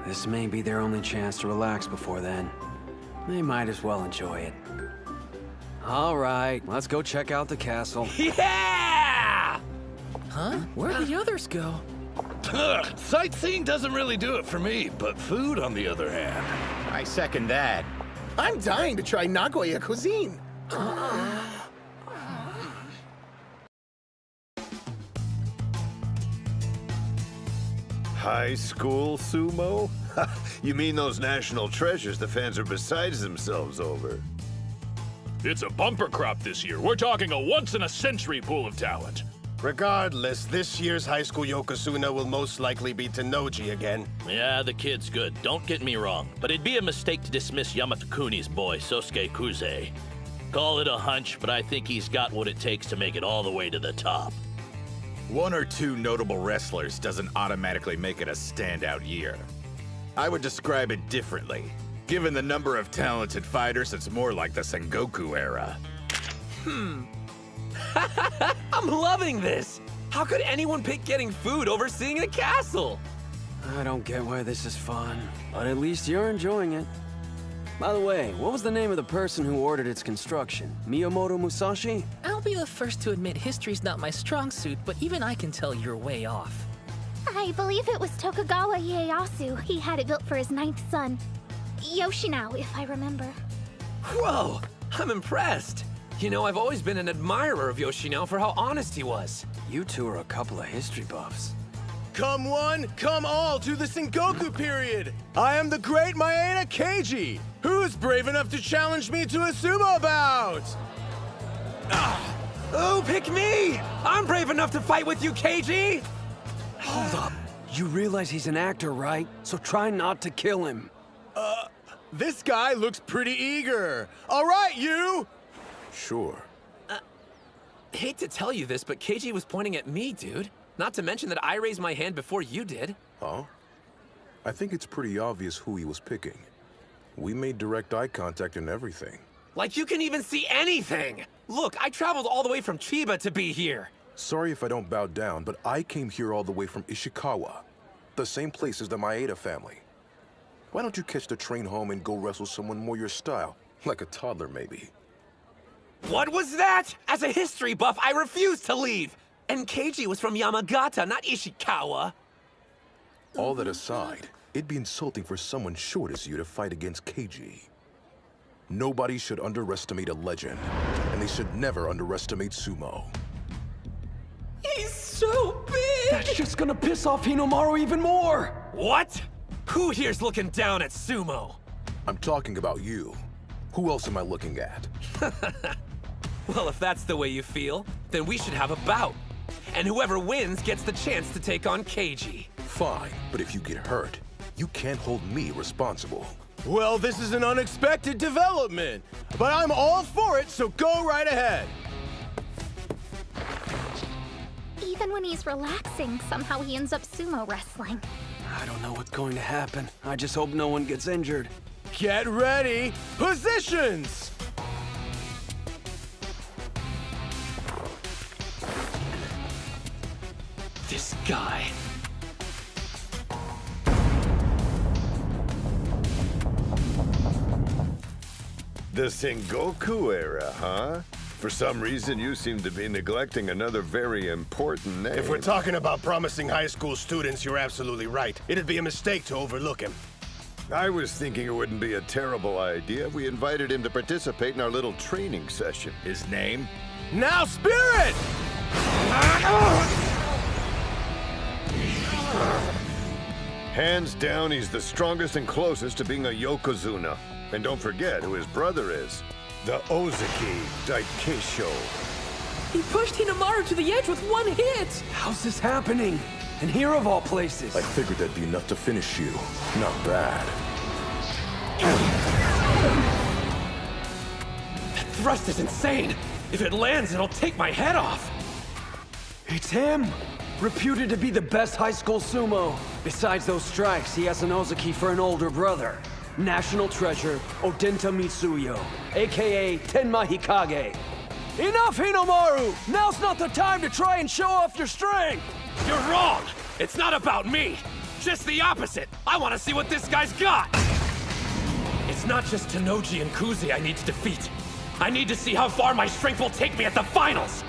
This may be their only chance to relax before then. They might as well enjoy it. All right, let's go check out the castle.
Yeah!
Huh? Where'd the others go?
Sightseeing doesn't really do it for me, but food, on the other hand.
I second that.
I'm dying to try Nagoya cuisine.
High school sumo? You mean those national treasures the fans are beside themselves over?
It's a bumper crop this year. We're talking a once-in-a-century pool of talent.
Regardless, this year's high school Yokozuna will most likely be Tennoji again.
Yeah, the kid's good, don't get me wrong. But it'd be a mistake to dismiss Yamato-kuni's boy, Sosuke Kuze. Call it a hunch, but I think he's got what it takes to make it all the way to the top.
One or two notable wrestlers doesn't automatically make it a standout year. I would describe it differently. Given the number of talented fighters, it's more like the Sengoku era.
I'm loving this! How could anyone pick getting food over seeing a castle?
I don't get why this is fun, but at least you're enjoying it. By the way, what was the name of the person who ordered its construction? Miyamoto Musashi?
I'll be the first to admit history's not my strong suit, but even I can tell you're way off.
I believe it was Tokugawa Ieyasu. He had it built for his 9th son. Yoshinao, if I remember.
Whoa! I'm impressed! You know, I've always been an admirer of Yoshinao for how honest he was.
You two are a couple of history buffs.
Come one, come all to the Sengoku period! I am the great Maeda Keiji! Who's brave enough to challenge me to a sumo bout?
Oh, pick me! I'm brave enough to fight with you, Keiji!
Hold up. You realize he's an actor, right? So try not to kill him.
This guy looks pretty eager. All right, you!
Sure.
Hate to tell you this, but Keiji was pointing at me, dude. Not to mention that I raised my hand before you did.
Huh? I think it's pretty obvious who he was picking. We made direct eye contact and everything.
Like you can even see anything! Look, I traveled all the way from Chiba to be here.
Sorry if I don't bow down, but I came here all the way from Ishikawa. The same place as the Maeda family. Why don't you catch the train home and go wrestle someone more your style? Like a toddler, maybe.
What was that? As a history buff, I refuse to leave! And Keiji was from Yamagata, not Ishikawa.
All that aside, it'd be insulting for someone short as you to fight against Keiji. Nobody should underestimate a legend, and they should never underestimate sumo.
He's so big!
That's just gonna piss off Hinomaru even more!
What? Who here's looking down at sumo?
I'm talking about you. Who else am I looking at?
Well, if that's the way you feel, then we should have a bout. And whoever wins gets the chance to take on Keiji.
Fine, but if you get hurt, you can't hold me responsible.
Well, this is an unexpected development, but I'm all for it, so go right ahead.
Even when he's relaxing, somehow he ends up sumo wrestling.
I don't know what's going to happen. I just hope no one gets injured.
Get ready! Positions!
This guy.
The Sengoku era, huh? For some reason, you seem to be neglecting another very important name.
If we're talking about promising high school students, you're absolutely right. It'd be a mistake to overlook him.
I was thinking it wouldn't be a terrible idea if we invited him to participate in our little training session.
His name?
Now, Spirit!
Hands down, he's the strongest and closest to being a Yokozuna. And don't forget who his brother is. The Ozaki Daikisho.
He pushed Hinomaru to the edge with one hit!
How's this happening? And here of all places.
I figured that'd be enough to finish you. Not bad.
That thrust is insane! If it lands, it'll take my head off!
It's him! Reputed to be the best high school sumo. Besides those strikes, he has an Ozaki for an older brother. National treasure, Odenta Mitsuyo, aka Tenma Hikage. Enough, Hinomaru! Now's not the time to try and show off your strength!
You're wrong! It's not about me! Just the opposite! I want to see what this guy's got! It's not just Tanoji and Kuzi I need to defeat. I need to see how far my strength will take me at the finals!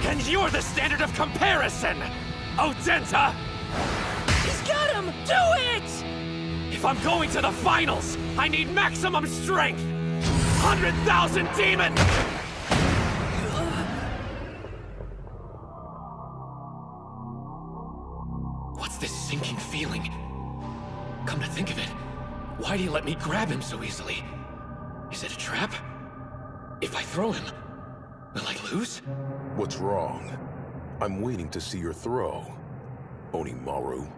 And you're the standard of comparison! Odenta!
He's got him! Do it!
If I'm going to the finals, I need maximum strength! 100,000 demon! What's this sinking feeling? Come to think of it, why'd he let me grab him so easily? Is it a trap? If I throw him, will I lose?
What's wrong? I'm waiting to see your throw, Onimaru.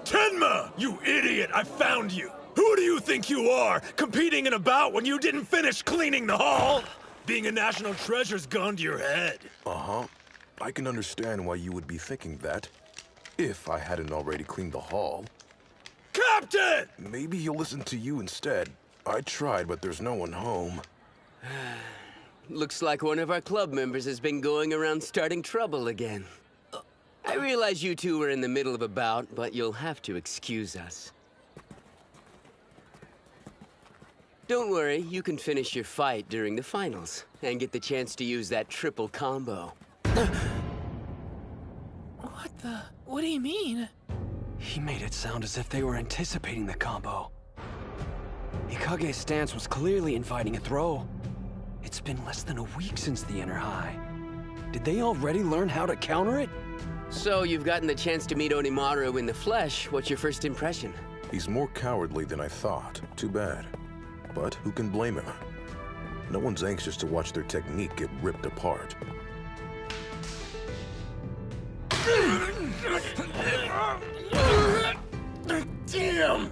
Tenma! You idiot! I found you! Who do you think you are, competing in a bout when you didn't finish cleaning the hall? Being a national treasure's gone to your head.
Uh-huh. I can understand why you would be thinking that, if I hadn't already cleaned the hall.
Captain!
Maybe he'll listen to you instead. I tried, but there's no one home.
Looks like one of our club members has been going around starting trouble again. I realize you two were in the middle of a bout, but you'll have to excuse us. Don't worry, you can finish your fight during the finals, and get the chance to use that triple combo.
What do you mean?
He made it sound as if they were anticipating the combo. Hikage's stance was clearly inviting a throw. It's been less than a week since the inner high. Did they already learn how to counter it?
So you've gotten the chance to meet Onimaru in the flesh. What's your first impression?
He's more cowardly than I thought. Too bad. But who can blame him? No one's anxious to watch their technique get ripped apart.
Damn!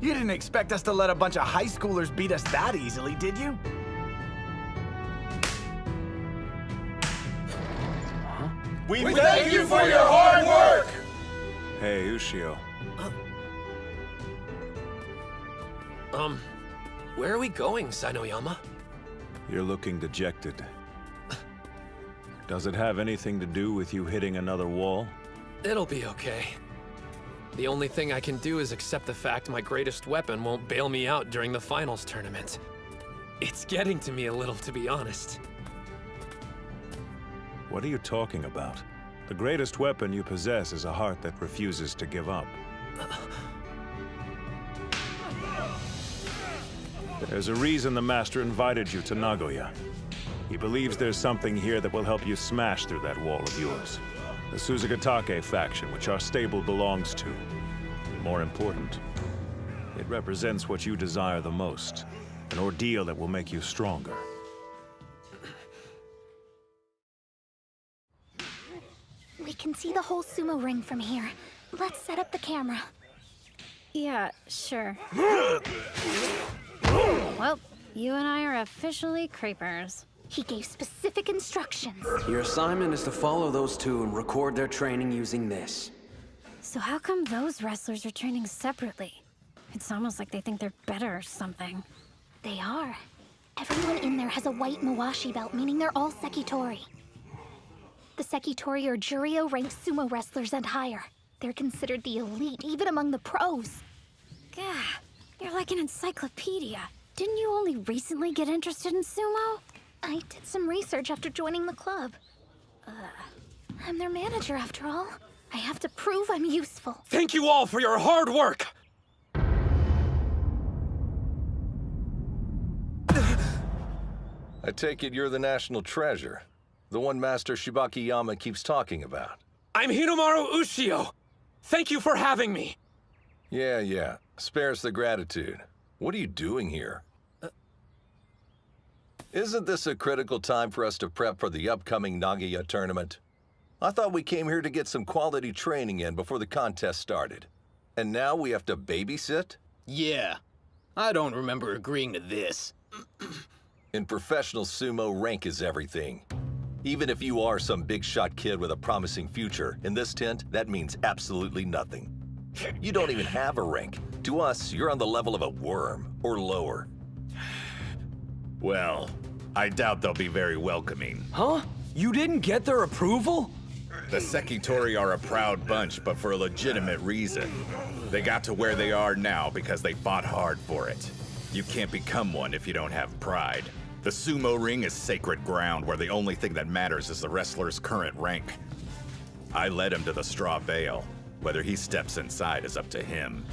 You didn't expect us to let a bunch of high schoolers beat us that easily, did you?
We thank you for your hard work!
Hey, Ushio.
Where are we going, Sanoyama?
You're looking dejected. Does it have anything to do with you hitting another wall?
It'll be okay. The only thing I can do is accept the fact my greatest weapon won't bail me out during the finals tournament. It's getting to me a little, to be honest.
What are you talking about? The greatest weapon you possess is a heart that refuses to give up. There's a reason the Master invited you to Nagoya. He believes there's something here that will help you smash through that wall of yours. The Suzugatake faction, which our stable belongs to. More important, it represents what you desire the most. An ordeal that will make you stronger.
We can see the whole sumo ring from here. Let's set up the camera.
Yeah, sure. Well, you and I are officially creepers.
He gave specific instructions.
Your assignment is to follow those two and record their training using this.
So how come those wrestlers are training separately? It's almost like they think they're better or something.
They are. Everyone in there has a white Mawashi belt, meaning they're all Sekitori. The Sekitori or Juryo rank sumo wrestlers and higher. They're considered the elite, even among the pros.
Gah, you're like an encyclopedia. Didn't you only recently get interested in sumo?
I did some research after joining the club. I'm their manager, after all. I have to prove I'm useful.
Thank you all for your hard work!
I take it you're the national treasure. The one Master Shibakiyama keeps talking about.
I'm Hinomaru Ushio! Thank you for having me!
Yeah. Spares the gratitude. What are you doing here? Isn't this a critical time for us to prep for the upcoming Nagoya tournament? I thought we came here to get some quality training in before the contest started. And now we have to babysit?
Yeah. I don't remember agreeing to this.
In professional sumo, rank is everything. Even if you are some big-shot kid with a promising future, in this tent, that means absolutely nothing. You don't even have a rank. To us, you're on the level of a worm, or lower.
Well, I doubt they'll be very welcoming.
Huh? You didn't get their approval?
The Sekitori are a proud bunch, but for a legitimate reason. They got to where they are now because they fought hard for it. You can't become one if you don't have pride. The sumo ring is sacred ground where the only thing that matters is the wrestler's current rank. I led him to the straw bale. Whether he steps inside is up to him.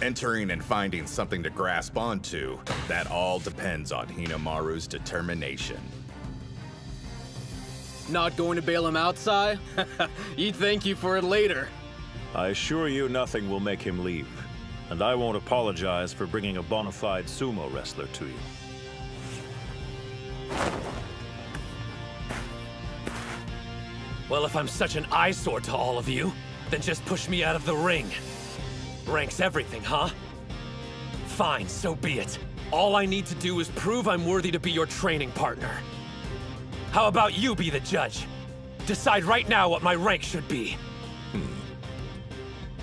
Entering and finding something to grasp onto, that all depends on Hinomaru's determination.
Not going to bail him outside? He'd thank you for it later.
I assure you nothing will make him leave. And I won't apologize for bringing a bona fide sumo wrestler to you.
Well, if I'm such an eyesore to all of you, then just push me out of the ring. Rank's everything, huh? Fine, so be it. All I need to do is prove I'm worthy to be your training partner. How about you be the judge? Decide right now what my rank should be.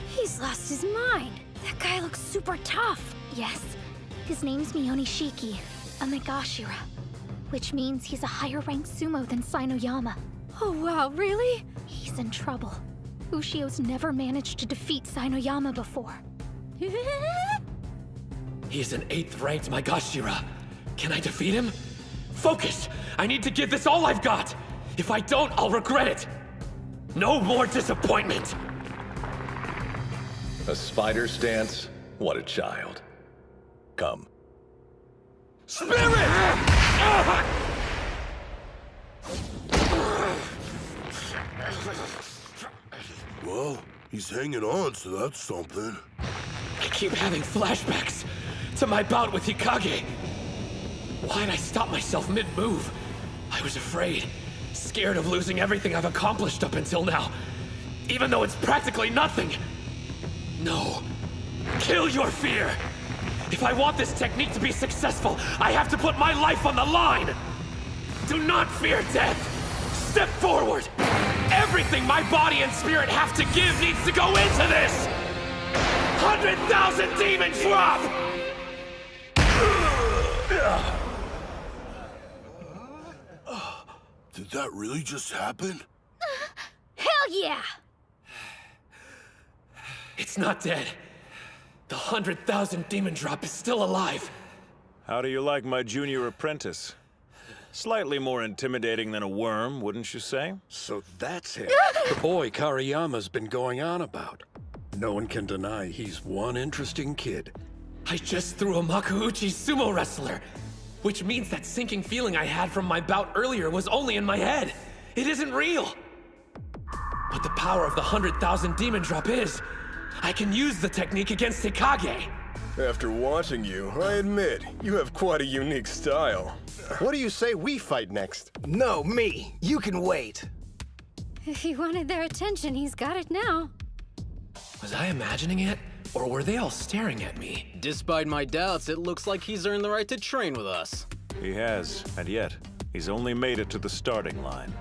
He's lost his mind. That guy looks super tough.
Yes, his name's Miyonishiki, a Megashira, which means he's a higher ranked sumo than Sainoyama.
Oh wow, really?
He's in trouble. Ushio's never managed to defeat Sainoyama before.
He's an 8th ranked Megashira. Can I defeat him? Focus! I need to give this all I've got! If I don't, I'll regret it! No more disappointment!
A spider stance? What a child. Come.
Spirit!
Well, he's hanging on, so that's something.
I keep having flashbacks to my bout with Hikage. Why'd I stop myself mid-move? I was afraid, scared of losing everything I've accomplished up until now, even though it's practically nothing. No. Kill your fear! If I want this technique to be successful, I have to put my life on the line! Do not fear death! Step forward! Everything my body and spirit have to give needs to go into this! 100,000 demon drop!
Did that really just happen?
Hell yeah!
It's not dead. The 100,000 demon drop is still alive.
How do you like my junior apprentice? Slightly more intimidating than a worm, wouldn't you say?
So that's him. The boy Kariyama's been going on about. No one can deny he's one interesting kid.
I just threw a Makuuchi sumo wrestler, which means that sinking feeling I had from my bout earlier was only in my head. It isn't real. But the power of the 100,000 demon drop is, I can use the technique against Hikage.
After watching you, I admit, you have quite a unique style. What do you say we fight next?
No, me. You can wait.
If he wanted their attention, he's got it now.
Was I imagining it? Or were they all staring at me?
Despite my doubts, it looks like he's earned the right to train with us.
He has, and yet, he's only made it to the starting line.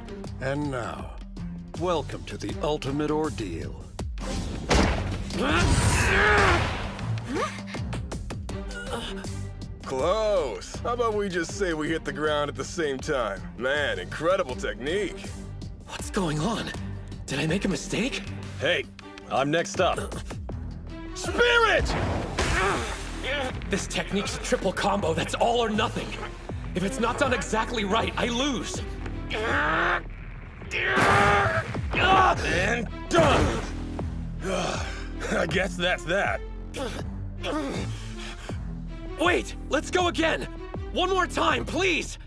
And now, welcome to the ultimate ordeal.
Close. How about we just say we hit the ground at the same time? Man, incredible technique.
What's going on? Did I make a mistake?
Hey, I'm next up.
Spirit! This technique's a triple combo that's all or nothing. If it's not done exactly right, I lose.
And done! I guess that's that.
Wait, let's go again! One more time, please!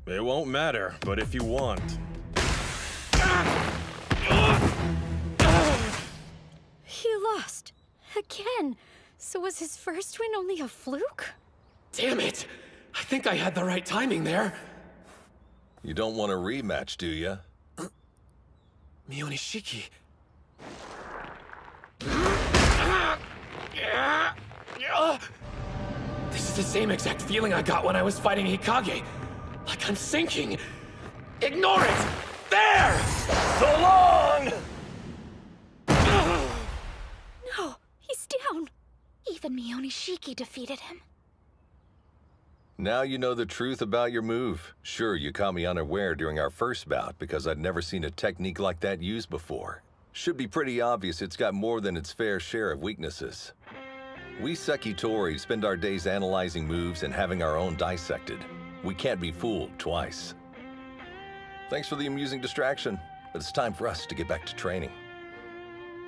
It won't matter, but if you want.
He lost. Again. So was his first win only a fluke?
Damn it! I think I had the right timing there.
You don't want a rematch, do you?
Mionishiki. This is the same exact feeling I got when I was fighting Hikage. Like I'm sinking. Ignore it! There!
So long!
No, he's down. Even Mionishiki defeated him.
Now you know the truth about your move. Sure, you caught me unaware during our first bout because I'd never seen a technique like that used before. Should be pretty obvious it's got more than its fair share of weaknesses. We Sekitori spend our days analyzing moves and having our own dissected. We can't be fooled twice. Thanks for the amusing distraction, but it's time for us to get back to training.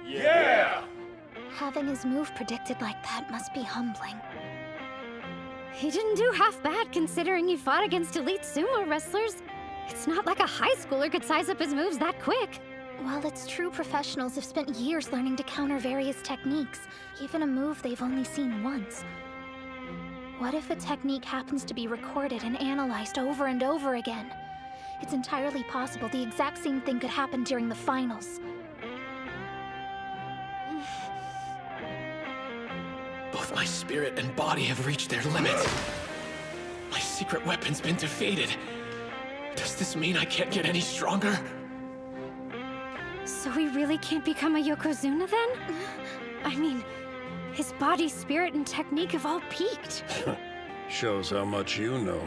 Yeah!
Having his move predicted like that must be humbling. He didn't do half bad considering he fought against elite sumo wrestlers. It's not like a high schooler could size up his moves that quick. While it's true professionals have spent years learning to counter various techniques, even a move they've only seen once. What if a technique happens to be recorded and analyzed over and over again? It's entirely possible the exact same thing could happen during the finals.
Both my spirit and body have reached their limits. My secret weapon's been defeated. Does this mean I can't get any stronger?
So he really can't become a Yokozuna then? I mean, his body, spirit, and technique have all peaked.
Shows how much you know.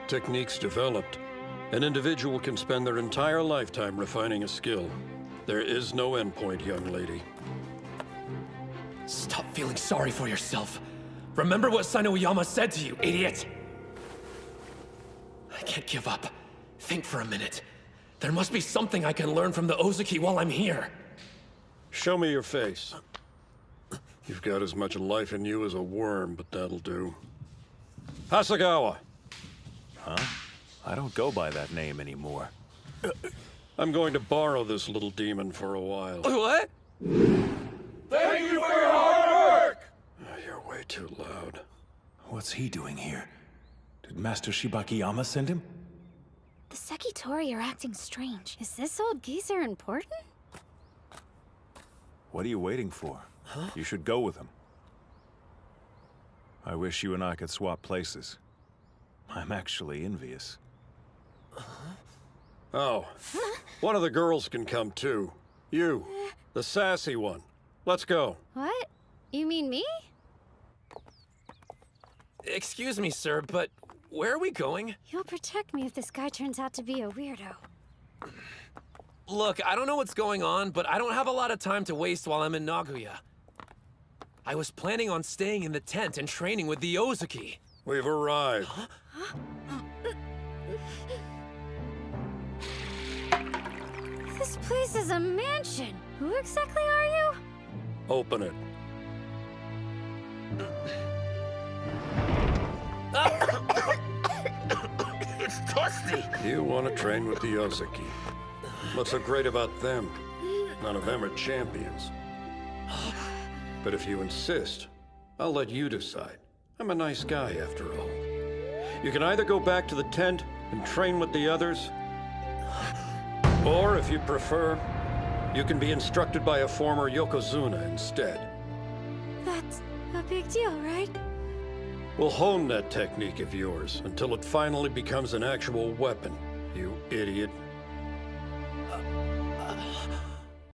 Techniques developed. An individual can spend their entire lifetime refining a skill. There is no endpoint, young lady.
Stop feeling sorry for yourself. Remember what Sanoyama said to you, idiot! I can't give up. Think for a minute. There must be something I can learn from the Ozaki while I'm here.
Show me your face. You've got as much life in you as a worm, but that'll do. Hasegawa!
Huh? I don't go by that name anymore.
I'm going to borrow this little demon for a while.
What?
Thank you for your hard work!
You're way too loud.
What's he doing here? Did Master Shibakiyama send him?
The Sekitori are acting strange. Is this old geezer important?
What are you waiting for? Huh? You should go with him. I wish you and I could swap places. I'm actually envious.
Oh, one of the girls can come too. You, the sassy one. Let's go.
What? You mean me?
Excuse me, sir, but where are we going?
You'll protect me if this guy turns out to be a weirdo.
Look, I don't know what's going on, but I don't have a lot of time to waste while I'm in Nagoya. I was planning on staying in the tent and training with the Ozaki.
We've arrived.
Huh? This place is a mansion. Who exactly are you?
Open it.
It's dusty!
You want to train with the Ozaki. What's so great about them? None of them are champions. But if you insist, I'll let you decide. I'm a nice guy, after all. You can either go back to the tent and train with the others, or if you prefer, you can be instructed by a former Yokozuna instead.
That's a big deal, right?
We'll hone that technique of yours until it finally becomes an actual weapon, you idiot.